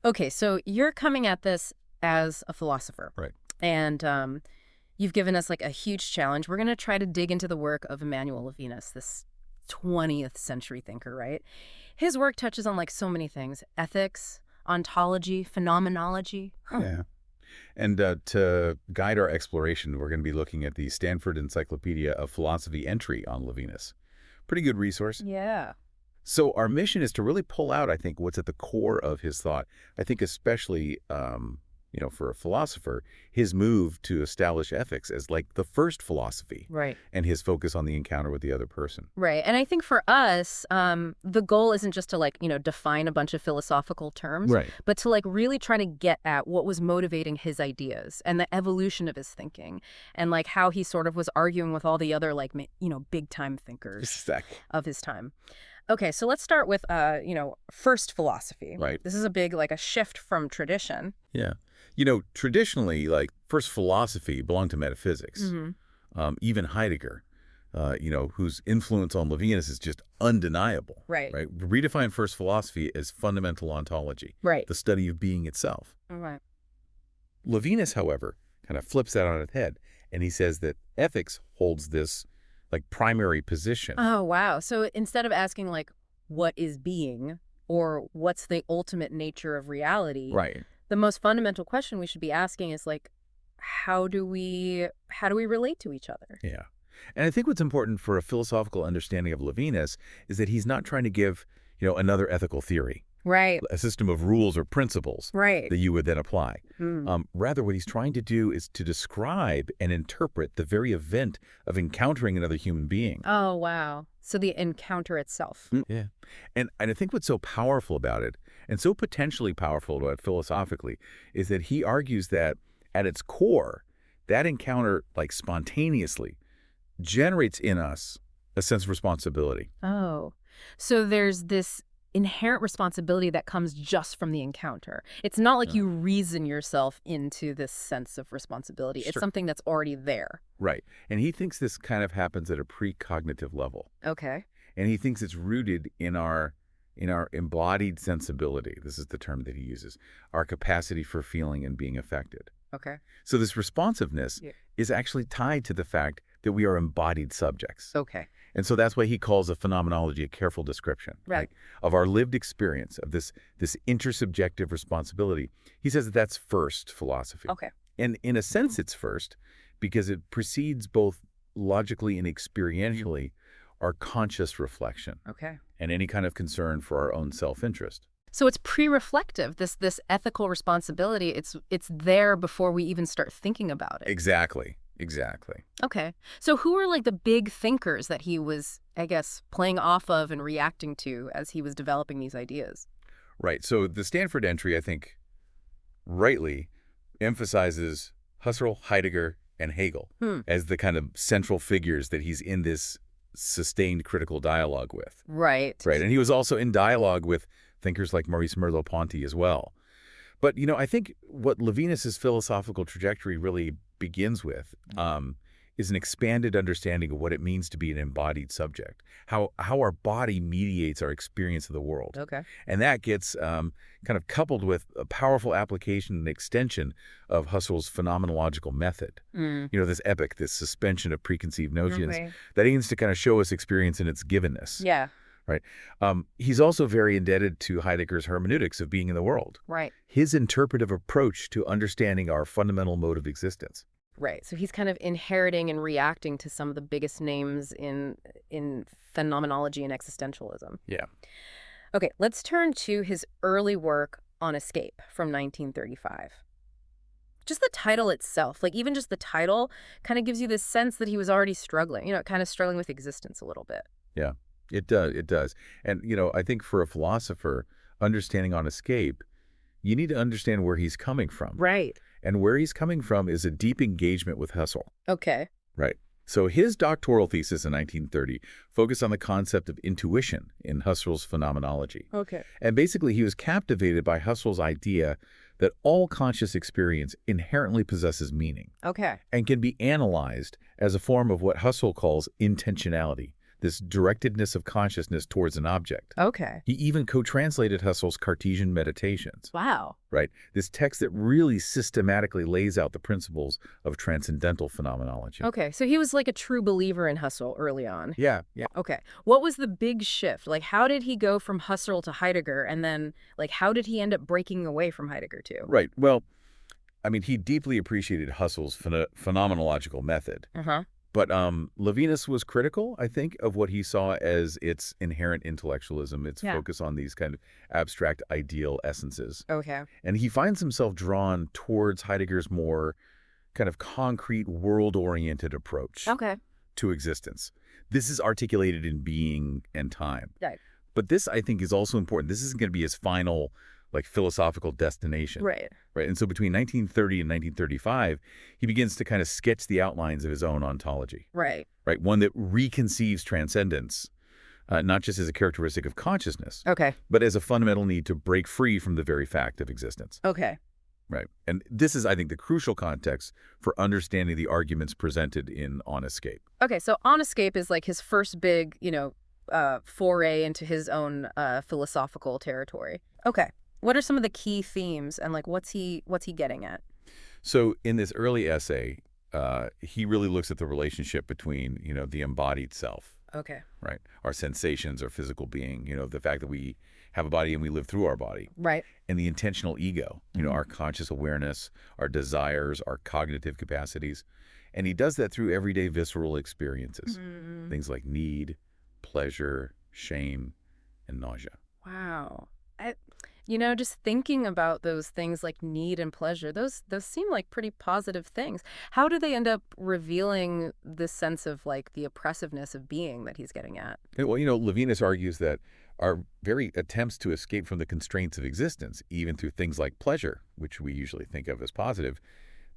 Okay, so you're coming at this as a philosopher, Right. and you've given us like a huge challenge. We're going to try to dig into the work of Emmanuel Levinas, this 20th century thinker, right? His work touches on like so many things: ethics, ontology, phenomenology. Huh. Yeah. And to guide our exploration, we're going to be looking at the Stanford Encyclopedia of Philosophy entry on Levinas. Pretty good resource. Yeah. So our mission is to really pull out, I think, what's at the core of his thought. I think especially, for a philosopher, his move to establish ethics as like the first philosophy Right. and his focus on the encounter with the other person. Right. And I think for us, the goal isn't just to define a bunch of philosophical terms, Right. but to really try to get at what was motivating his ideas and the evolution of his thinking and like how he sort of was arguing with all the other big time thinkers Exactly. of his time. Okay, so let's start with, first philosophy. Right. This is a big, like a shift from tradition. Yeah. Traditionally, like, first philosophy belonged to metaphysics. Hmm. Even Heidegger, whose influence on Levinas is just undeniable. Right. Right? Redefine first philosophy as fundamental ontology, Right. the study of being itself. Right. Levinas, however, kind of flips that on its head, and he says that ethics holds this, like, primary position. Oh, wow. So instead of asking, like, what is being or what's the ultimate nature of reality, Right. the most fundamental question we should be asking is like, how do we relate to each other? Yeah. And I think what's important for a philosophical understanding of Levinas is that he's not trying to give, another ethical theory, Right. a system of rules or principles Right. that you would then apply. Mm. Rather, what he's trying to do is to describe and interpret the very event of encountering another human being. Oh, wow. So the encounter itself. Yeah. And I think what's so powerful about it, and so potentially powerful about it philosophically, is that he argues that at its core, that encounter, like spontaneously, generates in us a sense of responsibility. Oh, so there's this inherent responsibility that comes just from the encounter. It's not like Yeah. you reason yourself into this sense of responsibility. It's Sure. something that's already there. Right. And he thinks this kind of happens at a precognitive level. Okay. And he thinks it's rooted in our embodied sensibility. This is the term that he uses, our capacity for feeling and being affected. Okay. So this responsiveness Yeah. is actually tied to the fact that we are embodied subjects. Okay. And so that's why he calls a phenomenology a careful description, Right. of our lived experience of this intersubjective responsibility. He says that that's first philosophy. Okay. And in a sense, it's first because it precedes both logically and experientially our conscious reflection Okay. and any kind of concern for our own self-interest. So it's pre-reflective. This ethical responsibility. It's there before we even start thinking about it. Exactly. Exactly. Okay. So who are like the big thinkers that he was, I guess, playing off of and reacting to as he was developing these ideas? Right. So the Stanford entry, I think, rightly emphasizes Husserl, Heidegger, and Hegel Hmm. as the kind of central figures that he's in this sustained critical dialogue with. Right. Right. And he was also in dialogue with thinkers like Maurice Merleau-Ponty as well. But, I think what Levinas's philosophical trajectory really begins with is an expanded understanding of what it means to be an embodied subject, how our body mediates our experience of the world. Okay. And that gets kind of coupled with a powerful application and extension of Husserl's phenomenological method. Mm. This epic, this suspension of preconceived notions Okay. that aims to kind of show us experience in its givenness. Yeah. Right. He's also very indebted to Heidegger's hermeneutics of being in the world, Right. his interpretive approach to understanding our fundamental mode of existence. Right. So he's kind of inheriting and reacting to some of the biggest names in phenomenology and existentialism. Yeah. Okay, let's turn to his early work on escape from 1935. Just the title itself, like even just the title kind of gives you this sense that he was already struggling, kind of struggling with existence a little bit. Yeah, it does. It does. And, I think for a philosopher, understanding on escape, you need to understand where he's coming from. Right. And where he's coming from is a deep engagement with Husserl. Okay. Right. So his doctoral thesis in 1930 focused on the concept of intuition in Husserl's phenomenology. Okay. And basically, he was captivated by Husserl's idea that all conscious experience inherently possesses meaning Okay. and can be analyzed as a form of what Husserl calls intentionality, this directedness of consciousness towards an object. Okay. He even co-translated Husserl's Cartesian Meditations, Wow. right? This text that really systematically lays out the principles of transcendental phenomenology. Okay, so he was like a true believer in Husserl early on. Yeah, yeah. Okay. What was the big shift? Like, how did he go from Husserl to Heidegger? And then, like, how did he end up breaking away from Heidegger, too? Right. Well, I mean, he deeply appreciated Husserl's phenomenological method. Uh-huh. But Levinas was critical, I think, of what he saw as its inherent intellectualism, its Yeah. focus on these kind of abstract ideal essences. Okay. And he finds himself drawn towards Heidegger's more kind of concrete, world-oriented approach Okay. to existence. This is articulated in being and time. Right. But this, I think, is also important. This isn't going to be his final, like, philosophical destination. Right. Right. And so between 1930 and 1935, he begins to kind of sketch the outlines of his own ontology. Right. Right. One that reconceives transcendence, not just as a characteristic of consciousness, Okay. but as a fundamental need to break free from the very fact of existence. Okay. Right. And this is, I think, the crucial context for understanding the arguments presented in On Escape. Okay, so On Escape is like his first big, foray into his own philosophical territory. Okay. What are some of the key themes and like what's he getting at? So in this early essay, he really looks at the relationship between, the embodied self, Okay. right? Our sensations, our physical being, the fact that we have a body and we live through our body, Right. and the intentional ego, our conscious awareness, our desires, our cognitive capacities. And he does that through everyday visceral experiences, things like need, pleasure, shame, and nausea. Wow. Just thinking about those things like need and pleasure, those seem like pretty positive things. How do they end up revealing this sense of like the oppressiveness of being that he's getting at? Well, Levinas argues that our very attempts to escape from the constraints of existence, even through things like pleasure, which we usually think of as positive,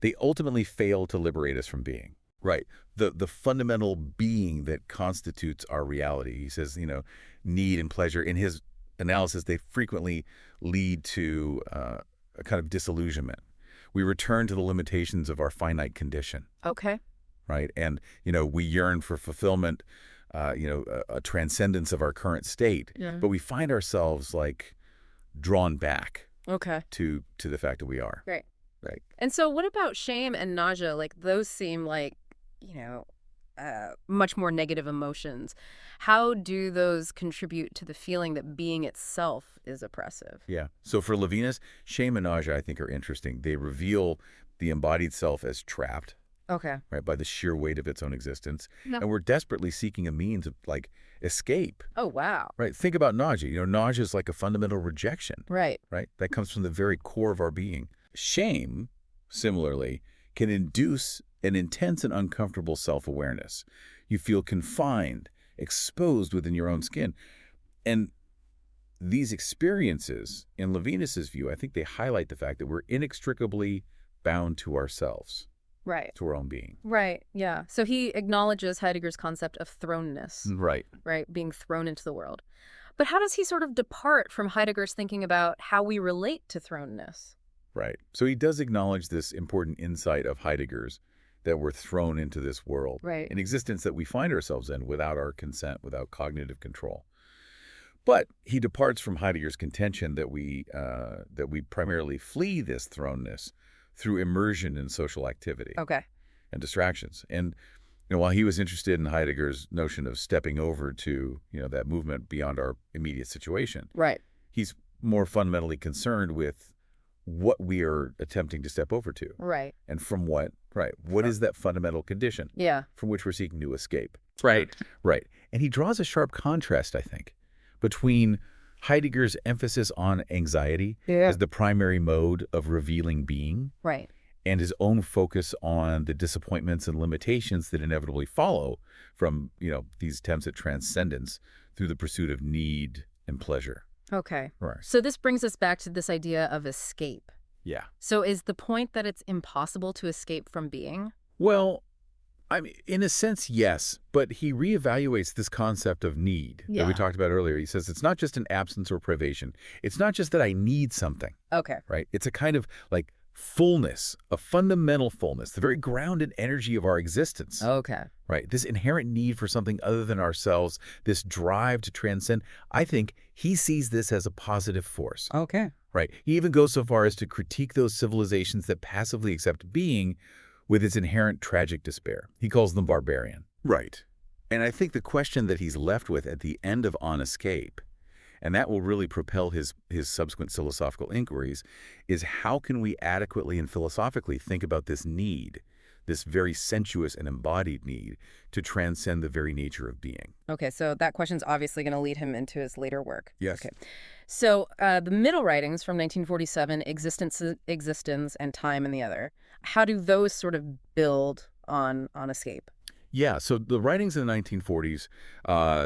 they ultimately fail to liberate us from being. Right. The fundamental being that constitutes our reality. He says, need and pleasure, in his analysis, they frequently lead to a kind of disillusionment. We return to the limitations of our finite condition. Okay. Right. And, we yearn for fulfillment, a transcendence of our current state. Yeah. But we find ourselves like drawn back Okay. to the fact that we are. Great. Right. And so what about shame and nausea? Like those seem like, much more negative emotions. How do those contribute to the feeling that being itself is oppressive? Yeah. So for Levinas, shame and nausea, I think, are interesting. They reveal the embodied self as trapped, Okay. right, by the sheer weight of its own existence. No. And we're desperately seeking a means of, like, escape. Oh, wow. Right. Think about nausea. Nausea is like a fundamental rejection, Right. right? That comes from the very core of our being. Shame, similarly, can induce an intense and uncomfortable self-awareness. You feel confined, exposed within your own skin. And these experiences, in Levinas's view, I think they highlight the fact that we're inextricably bound to ourselves, Right. to our own being. Right. Yeah. So he acknowledges Heidegger's concept of thrownness, Right. right? Being thrown into the world. But how does he sort of depart from Heidegger's thinking about how we relate to thrownness? Right. So he does acknowledge this important insight of Heidegger's, that we're thrown into this world, Right. an existence that we find ourselves in without our consent, without cognitive control. But he departs from Heidegger's contention that we primarily flee this thrownness through immersion in social activity Okay. and distractions. And while he was interested in Heidegger's notion of stepping over to that movement beyond our immediate situation, Right. he's more fundamentally concerned with what we are attempting to step over to. Right. And from what? Right. What is that fundamental condition Yeah. from which we're seeking to escape? Right. Right. And he draws a sharp contrast, I think, between Heidegger's emphasis on anxiety as the primary mode of revealing being Right. and his own focus on the disappointments and limitations that inevitably follow from, these attempts at transcendence through the pursuit of need and pleasure. Okay. Right. So this brings us back to this idea of escape. Yeah. So is the point that it's impossible to escape from being? Well, I mean, in a sense, yes, but he reevaluates this concept of need that we Yeah. talked about earlier. He says it's not just an absence or privation. It's not just that I need something, Okay. right? It's a kind of like fullness, a fundamental fullness, the very grounded energy of our existence, Okay. right? This inherent need for something other than ourselves, this drive to transcend. I think he sees this as a positive force, Okay. right? He even goes so far as to critique those civilizations that passively accept being with its inherent tragic despair. He calls them barbarian. Right. And I think the question that he's left with at the end of On Escape, and that will really propel his subsequent philosophical inquiries, is how can we adequately and philosophically think about this need, this very sensuous and embodied need, to transcend the very nature of being? Okay, so that question's obviously going to lead him into his later work. Yes. Okay. So the middle writings from 1947, Existence, and Time in the Other, how do those sort of build on Escape? Yeah, so the writings in the 1940s,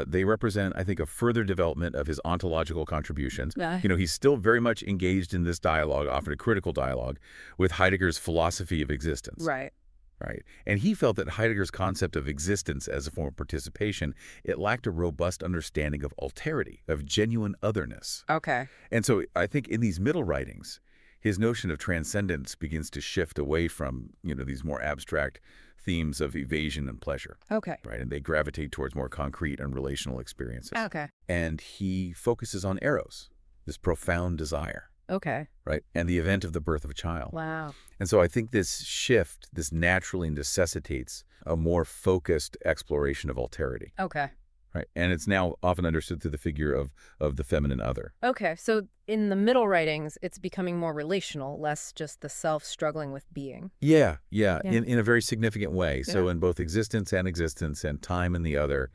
they represent, I think, a further development of his ontological contributions. Yeah. He's still very much engaged in this dialogue, often a critical dialogue, with Heidegger's philosophy of existence. Right. Right. And he felt that Heidegger's concept of existence as a form of participation, it lacked a robust understanding of alterity, of genuine otherness. Okay. And so I think in these middle writings, his notion of transcendence begins to shift away from, these more abstract themes of evasion and pleasure. Okay. Right. And they gravitate towards more concrete and relational experiences. Okay. And he focuses on eros, this profound desire. Okay. Right. And the event of the birth of a child. Wow. And so I think this shift, this naturally necessitates a more focused exploration of alterity. Okay. Right. And it's now often understood through the figure of the feminine other. Okay, so in the middle writings, it's becoming more relational, less just the self struggling with being. Yeah. Yeah. In a very significant way. So Yeah. in both existence and time and the other,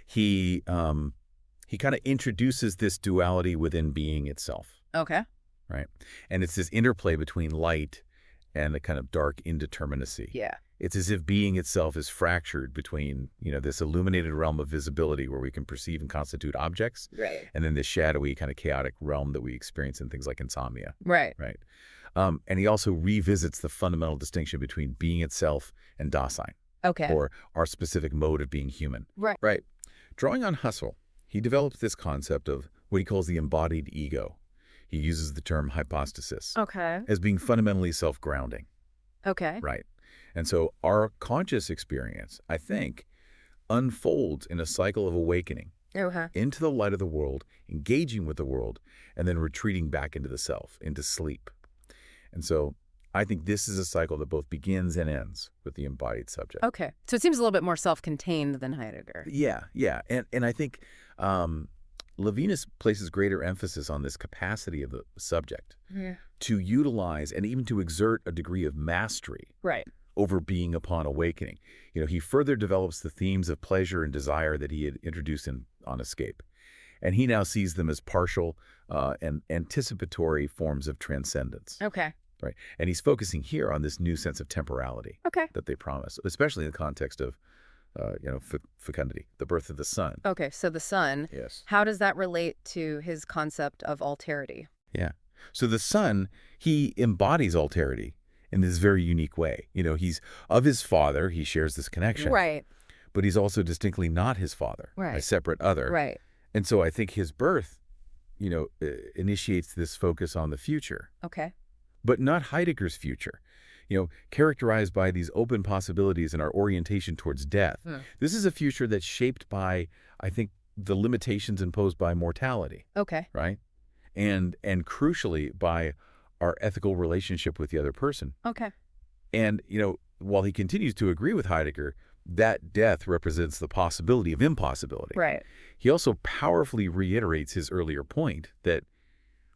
he kind of introduces this duality within being itself. Okay. Right. And it's this interplay between light and the kind of dark indeterminacy. Yeah. It's as if being itself is fractured between, this illuminated realm of visibility where we can perceive and constitute objects, Right. and then this shadowy kind of chaotic realm that we experience in things like insomnia. Right. Right. And he also revisits the fundamental distinction between being itself and Dasein, Okay. or our specific mode of being human. Right. Right. Drawing on Husserl, he develops this concept of what he calls the embodied ego. He uses the term hypostasis Okay. as being fundamentally self-grounding. Okay. Right. And so our conscious experience, I think, unfolds in a cycle of awakening Okay. into the light of the world, engaging with the world, and then retreating back into the self, into sleep. And so I think this is a cycle that both begins and ends with the embodied subject. Okay. So it seems a little bit more self-contained than Heidegger. Yeah. And I think Levinas places greater emphasis on this capacity of the subject Yeah. to utilize and even to exert a degree of mastery Right. over being upon awakening. He further develops the themes of pleasure and desire that he had introduced on Escape. And he now sees them as partial and anticipatory forms of transcendence. Okay. Right. And he's focusing here on this new sense of temporality Okay. that they promise, especially in the context of, fecundity, the birth of the son. Okay. So the son, Yes. how does that relate to his concept of alterity? Yeah. So the son, he embodies alterity in this very unique way. He's of his father, he shares this connection. Right. But he's also distinctly not his father, a Right. separate other. Right. And so I think his birth, initiates this focus on the future, Okay. but not Heidegger's future, characterized by these open possibilities and our orientation towards death. This is a future that's shaped by, I think, the limitations imposed by mortality, Okay. right? And crucially, by our ethical relationship with the other person. Okay. And, while he continues to agree with Heidegger, that death represents the possibility of impossibility. Right. He also powerfully reiterates his earlier point that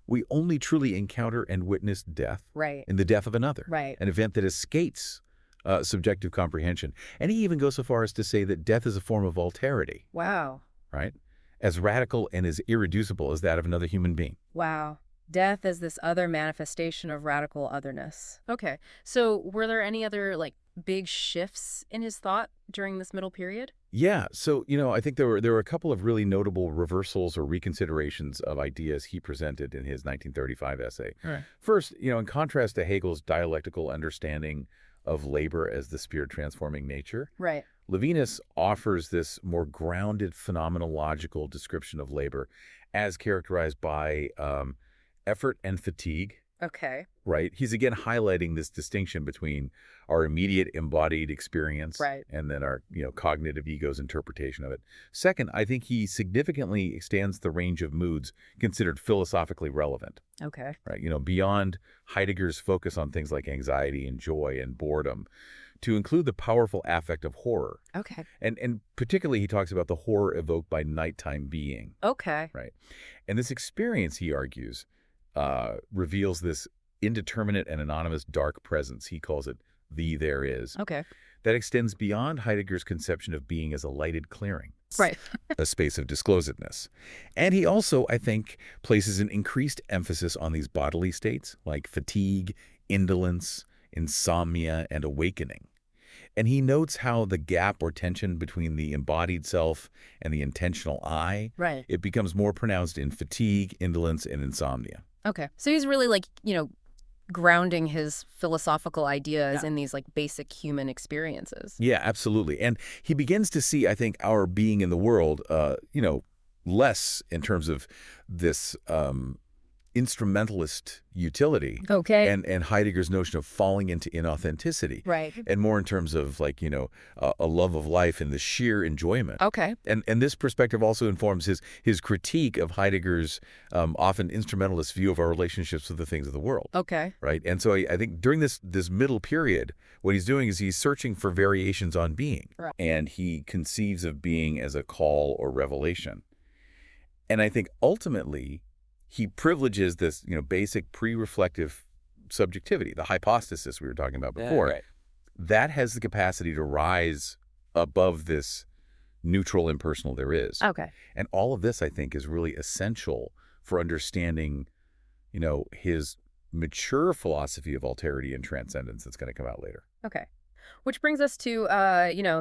we only truly encounter and witness death Right. in the death of another, Right. an event that escapes subjective comprehension. And he even goes so far as to say that death is a form of alterity, Wow. right? As radical and as irreducible as that of another human being. Wow. Death as this other manifestation of radical otherness. Okay. So were there any other, big shifts in his thought during this middle period? Yeah. So, I think there were a couple of really notable reversals or reconsiderations of ideas he presented in his 1935 essay. Right. First, in contrast to Hegel's dialectical understanding of labor as the spirit-transforming nature, Right. Levinas offers this more grounded phenomenological description of labor as characterized by effort and fatigue, Okay. right? He's again highlighting this distinction between our immediate embodied experience Right. and then our, cognitive ego's interpretation of it. Second, I think he significantly extends the range of moods considered philosophically relevant, Okay. right? Beyond Heidegger's focus on things like anxiety and joy and boredom, to include the powerful affect of horror. Okay. And particularly he talks about the horror evoked by nighttime being, Okay. right? And this experience, he argues, reveals this indeterminate and anonymous dark presence. He calls it the there is. Okay. That extends beyond Heidegger's conception of being as a lighted clearing, Right. a space of disclosedness. And he also, I think, places an increased emphasis on these bodily states like fatigue, indolence, insomnia, and awakening. And he notes how the gap or tension between the embodied self and the intentional I, Right. it becomes more pronounced in fatigue, indolence, and insomnia. Okay. So he's really like, grounding his philosophical ideas Yeah. in these like basic human experiences. Yeah, absolutely. And he begins to see, I think, our being in the world, less in terms of this instrumentalist utility Okay. and Heidegger's notion of falling into inauthenticity, Right. and more in terms of like, a love of life and the sheer enjoyment. Okay. And this perspective also informs his critique of Heidegger's often instrumentalist view of our relationships with the things of the world. Okay. Right. And so I think during this middle period, what he's doing is he's searching for variations on being. Right. And he conceives of being as a call or revelation. And I think ultimately he privileges this, basic pre-reflective subjectivity, the hypostasis we were talking about before. Right. That has the capacity to rise above this neutral impersonal there is. Okay. And all of this, I think, is really essential for understanding, his mature philosophy of alterity and transcendence that's going to come out later. Okay. Which brings us to,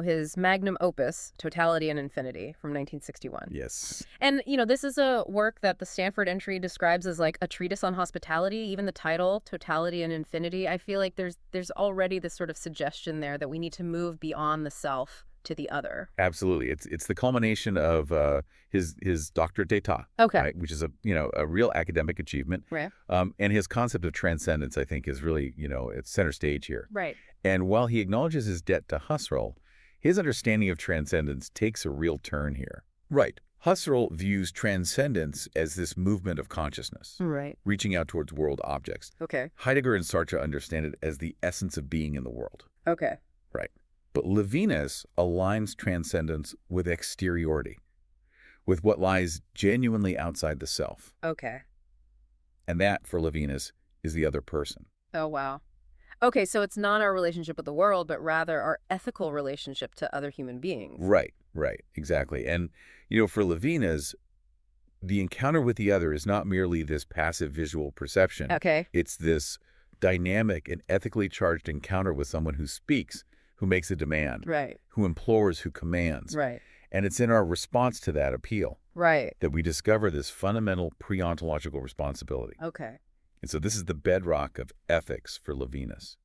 his magnum opus, Totality and Infinity, from 1961. Yes. And, this is a work that the Stanford entry describes as like a treatise on hospitality. Even the title, Totality and Infinity, I feel like there's already this sort of suggestion there that we need to move beyond the self to the other. Absolutely. It's the culmination of his doctorate d'état, Okay. right, which is a real academic achievement. Right. And his concept of transcendence, I think, is really, it's center stage here. Right. And while he acknowledges his debt to Husserl, his understanding of transcendence takes a real turn here. Right. Husserl views transcendence as this movement of consciousness, Right. reaching out towards world objects. Okay. Heidegger and Sartre understand it as the essence of being in the world. Okay. Right. But Levinas aligns transcendence with exteriority, with what lies genuinely outside the self. Okay. And that, for Levinas, is the other person. Oh, wow. Okay, so it's not our relationship with the world, but rather our ethical relationship to other human beings. Right, exactly. And, for Levinas, the encounter with the other is not merely this passive visual perception. Okay. It's this dynamic and ethically charged encounter with someone who speaks, who makes a demand, Right. who implores, who commands. Right. And it's in our response to that appeal Right. that we discover this fundamental pre-ontological responsibility. Okay. And so this is the bedrock of ethics for Levinas.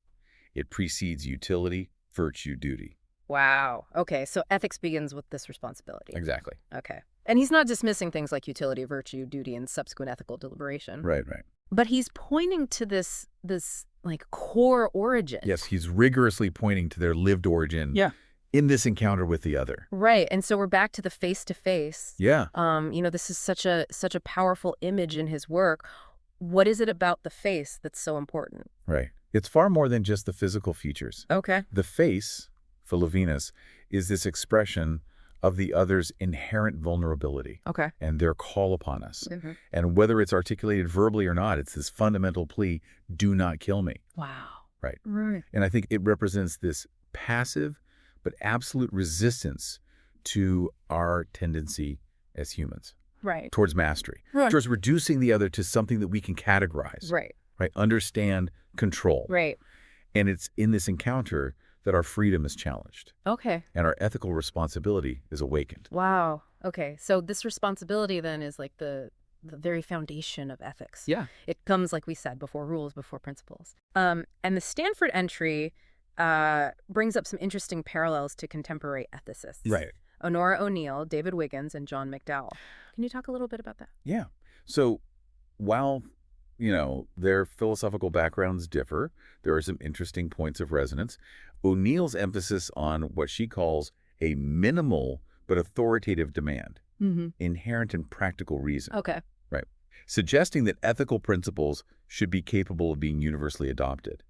It precedes utility, virtue, duty. Wow. Okay, so ethics begins with this responsibility. Exactly. Okay. And he's not dismissing things like utility, virtue, duty, and subsequent ethical deliberation. Right. But he's pointing to this like core origin. Yes, he's rigorously pointing to their lived origin in this encounter with the other. Right. And so we're back to the face-to-face. Yeah. This is such a powerful image in his work. What is it about the face that's so important? Right. It's far more than just the physical features. Okay. The face, for Levinas, is this expression of the other's inherent vulnerability Okay. and their call upon us. Mm-hmm. And whether it's articulated verbally or not, it's this fundamental plea, do not kill me. Wow. Right. Right. And I think it represents this passive but absolute resistance to our tendency as humans Right. towards mastery, Right. towards reducing the other to something that we can categorize, Right. Understand, control. Right. And it's in this encounter that our freedom is challenged Okay. and our ethical responsibility is awakened. Wow. Okay. So this responsibility then is like the very foundation of ethics. Yeah. It comes, like we said, before rules, before principles. And the Stanford entry brings up some interesting parallels to contemporary ethicists. Right. Honora O'Neill, David Wiggins, and John McDowell. Can you talk a little bit about that? Yeah. So while their philosophical backgrounds differ. There are some interesting points of resonance. O'Neill's emphasis on what she calls a minimal but authoritative demand, inherent in practical reason. Okay. Right. Suggesting that ethical principles should be capable of being universally adopted.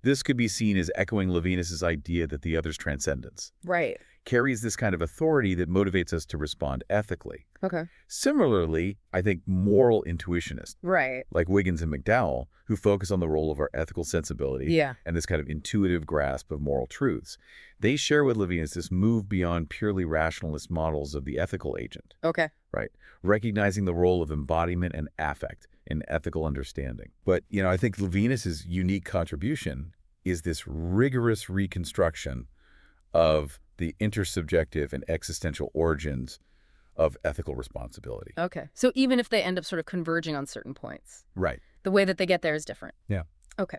This could be seen as echoing Levinas's idea that the other's transcendence Right. carries this kind of authority that motivates us to respond ethically. Okay. Similarly, I think moral intuitionists, Right. like Wiggins and McDowell, who focus on the role of our ethical sensibility Yeah. and this kind of intuitive grasp of moral truths, they share with Levinas this move beyond purely rationalist models of the ethical agent, Okay. right? Recognizing the role of embodiment and affect in ethical understanding. But, I think Levinas's unique contribution is this rigorous reconstruction of the intersubjective and existential origins of ethical responsibility. Okay. So even if they end up sort of converging on certain points, Right. the way that they get there is different. Yeah. Okay.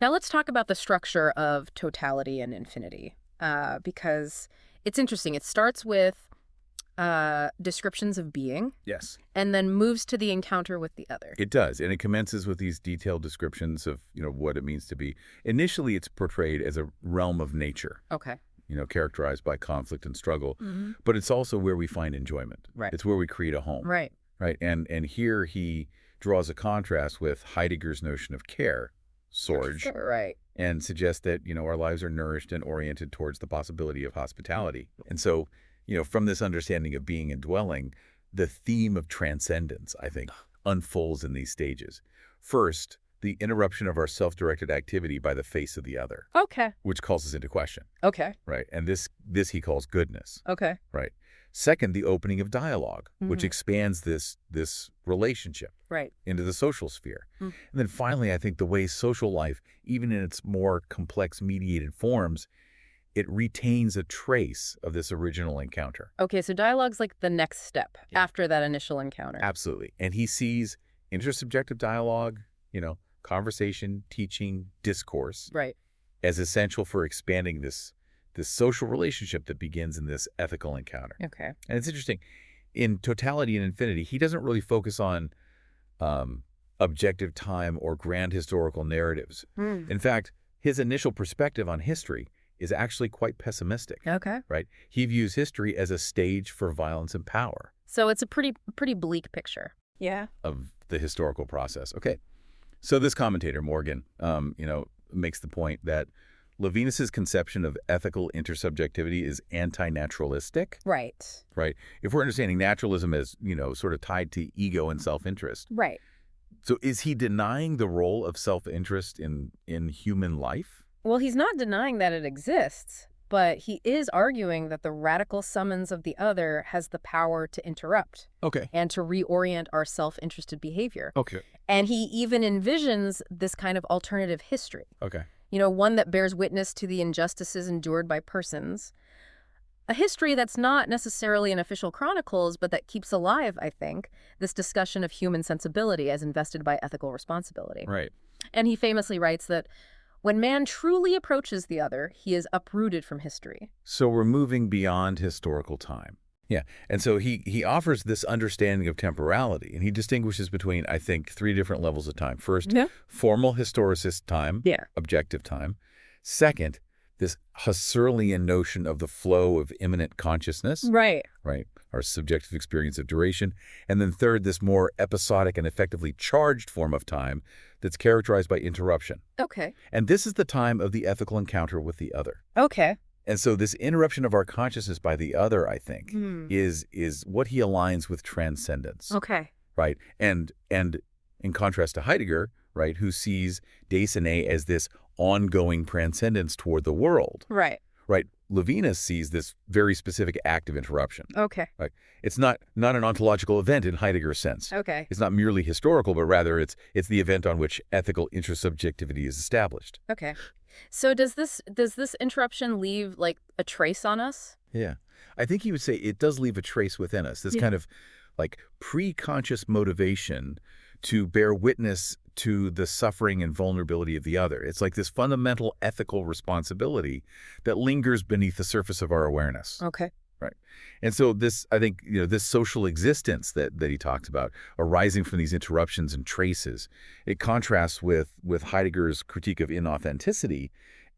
Now let's talk about the structure of totality and infinity, because it's interesting. It starts with descriptions of being Yes. and then moves to the encounter with the other. It does, and it commences with these detailed descriptions of, what it means to be. Initially, it's portrayed as a realm of nature, Okay. characterized by conflict and struggle, Mm-hmm. but it's also where we find enjoyment. Right. It's where we create a home. Right. Right. And here he draws a contrast with Heidegger's notion of care, Sorge, Right. and suggests that, our lives are nourished and oriented towards the possibility of hospitality. And so, from this understanding of being and dwelling, the theme of transcendence, I think, unfolds in these stages. First, the interruption of our self-directed activity by the face of the other, Okay. which calls us into question, Okay. right? And this he calls goodness, Okay. right? Second, the opening of dialogue, which Mhm. expands this relationship Right. into the social sphere. Mm. And then finally, I think the way social life, even in its more complex mediated forms, it retains a trace of this original encounter. Okay, so dialogue's like the next step Yeah. after that initial encounter. Absolutely. And he sees intersubjective dialogue, conversation, teaching, discourse Right. as essential for expanding this social relationship that begins in this ethical encounter. Okay. And it's interesting, in Totality and Infinity, he doesn't really focus on objective time or grand historical narratives. Mm. In fact, his initial perspective on history is actually quite pessimistic, Okay. right? He views history as a stage for violence and power So it's a pretty bleak picture. Yeah. of the historical process. Okay. So this commentator, Morgan, makes the point that Levinas's conception of ethical intersubjectivity is anti-naturalistic, Right. right? If we're understanding naturalism as, sort of tied to ego and self-interest. Right. So is he denying the role of self-interest in human life? Well, he's not denying that it exists, but he is arguing that the radical summons of the other has the power to interrupt Okay. and to reorient our self-interested behavior. Okay. And he even envisions this kind of alternative history, Okay. one that bears witness to the injustices endured by persons. A history that's not necessarily in official chronicles, but that keeps alive, I think, this discussion of human sensibility as invested by ethical responsibility. Right. And he famously writes that when man truly approaches the other, he is uprooted from history. So we're moving beyond historical time. Yeah. And so he offers this understanding of temporality, and he distinguishes between, I think, 3 different levels of time. First, Yeah. formal historicist time, Yeah. objective time. Second, this Husserlian notion of the flow of immanent consciousness, Right. right? Our subjective experience of duration. And then third, this more episodic and effectively charged form of time that's characterized by interruption. Okay. And this is the time of the ethical encounter with the other. Okay. And so this interruption of our consciousness by the other, I think, is what he aligns with transcendence, Okay. right? And in contrast to Heidegger, right, who sees Desine as this ongoing transcendence toward the world, Right. right? Levinas sees this very specific act of interruption. Okay. Right? It's not an ontological event in Heidegger's sense. Okay. It's not merely historical, but rather it's the event on which ethical intersubjectivity is established. Okay. So does this interruption leave like a trace on us? Yeah. I think he would say it does leave a trace within us, this kind of like pre-conscious motivation to bear witness to the suffering and vulnerability of the other. It's like this fundamental ethical responsibility that lingers beneath the surface of our awareness, Okay. Right. And so this, I think, this social existence that he talked about, arising from these interruptions and traces, it contrasts with Heidegger's critique of inauthenticity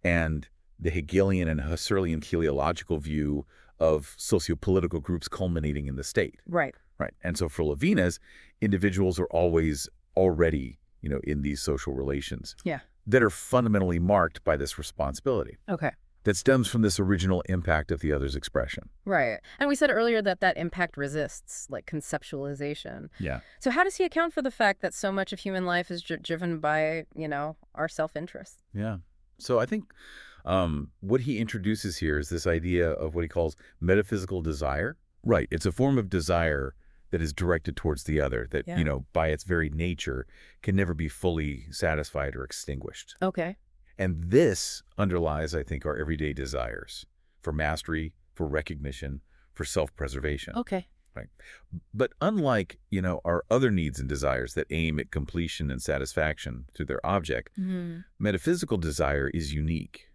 and the Hegelian and Husserlian teleological view of sociopolitical groups culminating in the state. Right. Right. And so for Levinas, individuals are always already, in these social relations Yeah. that are fundamentally marked by this responsibility Okay. that stems from this original impact of the other's expression. Right. And we said earlier that that impact resists, like, conceptualization. Yeah. So how does he account for the fact that so much of human life is driven by, our self-interest? Yeah. So I think what he introduces here is this idea of what he calls metaphysical desire. Right. It's a form of desire that is directed towards the other that, Yeah. by its very nature, can never be fully satisfied or extinguished. Okay. And this underlies, I think, our everyday desires for mastery, for recognition, for self-preservation. Okay. Right. But unlike, our other needs and desires that aim at completion and satisfaction through their object, metaphysical desire is unique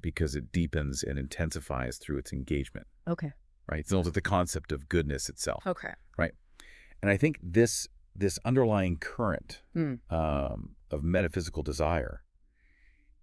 because it deepens and intensifies through its engagement. Okay. Right. It's almost like the concept of goodness itself. Okay. Right. And I think this underlying current of metaphysical desire,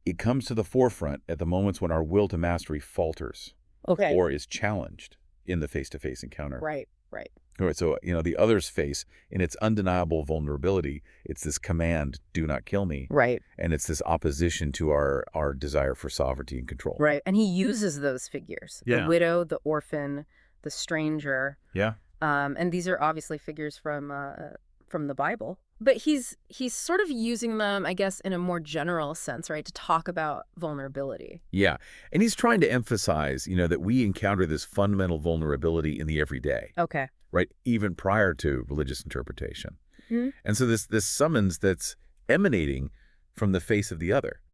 it comes to the forefront at the moments when our will to mastery falters Okay. or is challenged in the face-to-face encounter. Right. Right. All right, so, the other's face, in its undeniable vulnerability, it's this command, do not kill me. Right. And it's this opposition to our desire for sovereignty and control. Right. And he uses those figures. Yeah. The widow, the orphan, the stranger. Yeah. And these are obviously figures from the Bible. But he's sort of using them, I guess, in a more general sense, right, to talk about vulnerability. Yeah. And he's trying to emphasize, that we encounter this fundamental vulnerability in the everyday. Okay. Right, even prior to religious interpretation. Mm-hmm. And so this summons that's emanating from the face of the other.